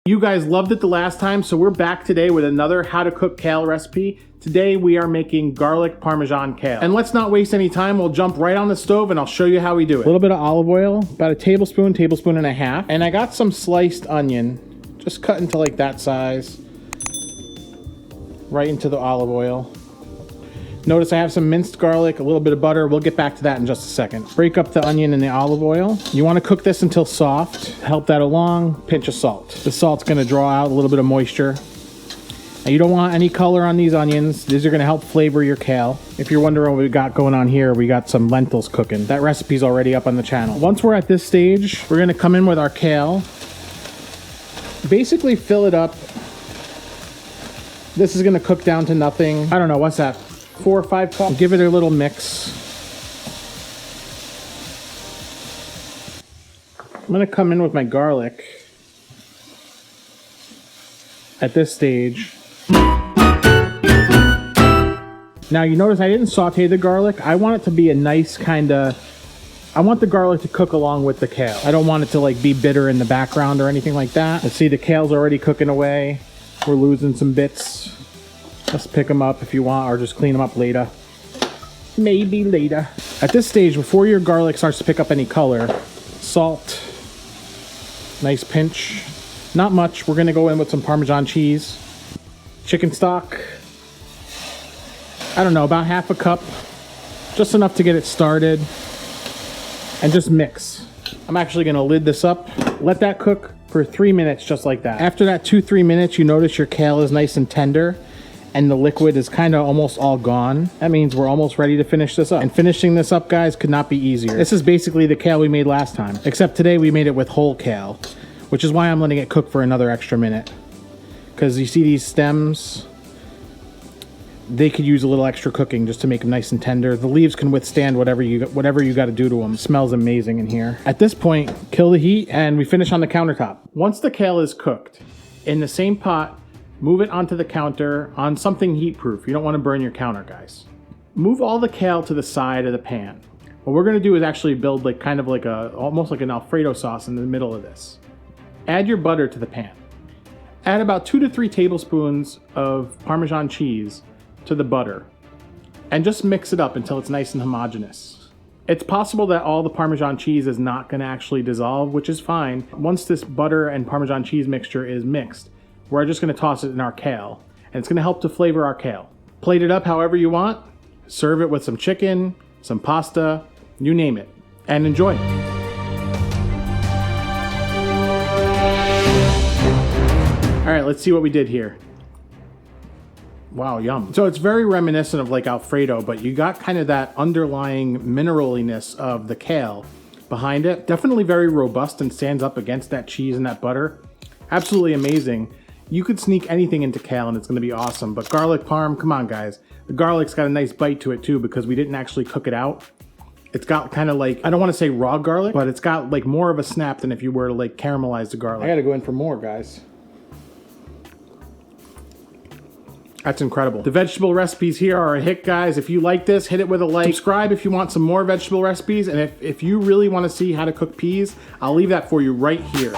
You guys loved it the last time, so we're back today with another how to cook kale recipe. Today we are making garlic parmesan kale. And let's not waste any time, we'll jump right on the stove and I'll show you how we do it. A little bit of olive oil, about a tablespoon and a half. And I got some sliced onion, just cut into like that size. Right into the olive oil. Notice I have some minced garlic, a little bit of butter. We'll get back to that in just a second. Break up the onion and the olive oil. You want to cook this until soft. Help that along, pinch of salt. The salt's going to draw out a little bit of moisture. And you don't want any color on these onions. These are going to help flavor your kale. If you're wondering what we got going on here, we got some lentils cooking. That recipe's already up on the channel. Once we're at this stage, we're going to come in with our kale. Basically fill it up. This is going to cook down to nothing. I don't know, what's that? 4 or 5 cups. Give it a little mix. I'm gonna come in with my garlic at this stage. Now you notice I didn't saute the garlic. I want it to be a nice I want the garlic to cook along with the kale. I don't want it to like be bitter in the background or anything like that. Let's see, the kale's already cooking away. We're losing some bits. Let's pick them up if you want, or just clean them up later. Maybe later. At this stage, before your garlic starts to pick up any color, salt. Nice pinch. Not much. We're gonna go in with some Parmesan cheese. Chicken stock. I don't know, about half a cup. Just enough to get it started. And just mix. I'm actually gonna lid this up. Let that cook for 3 minutes, just like that. After that 2-3 minutes, you notice your kale is nice and tender. And the liquid is kind of almost all gone. That means we're almost ready to finish this up. And finishing this up, guys, could not be easier. This is basically the kale we made last time, except today we made it with whole kale, which is why I'm letting it cook for another extra minute. Because you see these stems, they could use a little extra cooking just to make them nice and tender. The leaves can withstand whatever you got to do to them. It smells amazing in here. At this point, kill the heat and we finish on the countertop. Once the kale is cooked, in the same pot, move it onto the counter on something heat-proof. You don't want to burn your counter, guys. Move all the kale to the side of the pan. What we're going to do is actually build like kind of like almost like an alfredo sauce in the middle of this. Add your butter to the pan. Add about 2 to 3 tablespoons of Parmesan cheese to the butter. And just mix it up until it's nice and homogeneous. It's possible that all the Parmesan cheese is not going to actually dissolve, which is fine. Once this butter and Parmesan cheese mixture is mixed, we're just going to toss it in our kale, and it's going to help to flavor our kale. Plate it up however you want, serve it with some chicken, some pasta, you name it, and enjoy. All right, let's see what we did here. Wow, yum. So it's very reminiscent of like Alfredo, but you got kind of that underlying mineraliness of the kale behind it. Definitely very robust and stands up against that cheese and that butter. Absolutely amazing. You could sneak anything into kale and it's gonna be awesome, but garlic parm, come on guys. The garlic's got a nice bite to it too because we didn't actually cook it out. It's got kind of like, I don't wanna say raw garlic, but it's got like more of a snap than if you were to like caramelize the garlic. I gotta go in for more, guys. That's incredible. The vegetable recipes here are a hit, guys. If you like this, hit it with a like. Subscribe if you want some more vegetable recipes, and if you really wanna see how to cook peas, I'll leave that for you right here.